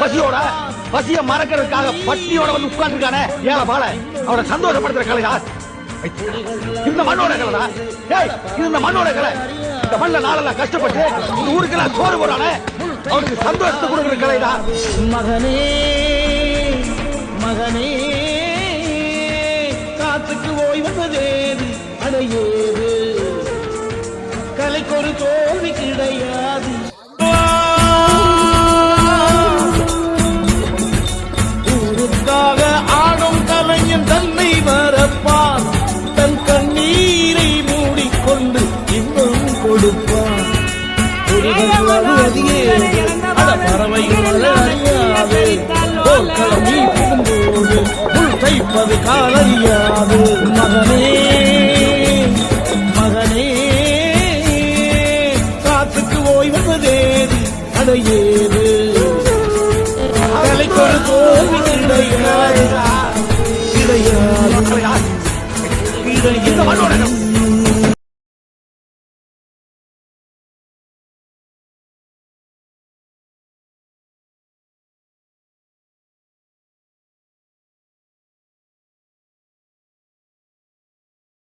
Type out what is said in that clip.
பசியோட பசிய மறக்கிறதுக்காக பட்டியோட வந்து உட்கார்ந்து இருக்கானே ஏழை பால அவரை சந்தோஷப்படுத்துற கலையா இந்த மண்ணோட கலைதா? ஏய், இது இந்த மண்ணோட கலை. இந்த மண்ணில நாளெல்லாம் கஷ்டப்பட்டு இந்த ஊருக்கெல்லாம் சோறு போறானே அவனுக்கு சந்தோஷத்தை கொடுக்குற கலைதா. மகனே மகனே காத்துக்கு ஓய்வதேது அடையேது கலைக்கு ஒரு தோல்வி கிடையாது. ஊருக்காக ஆடும் கலைஞன் தன்னை மறப்பான், தன் கண்ணீரை மூடிக்கொண்டு இன்னும் கொடுப்பான். பறவைகள் அறியாது நீ போது உள் தைப்பது காலறியாது. மகனே மகனே காத்துக்கு ஓய்வதேது அடையேது கலைக்கு ஒரு தோல்வி கிடையாது கிடையாது கிடையாது.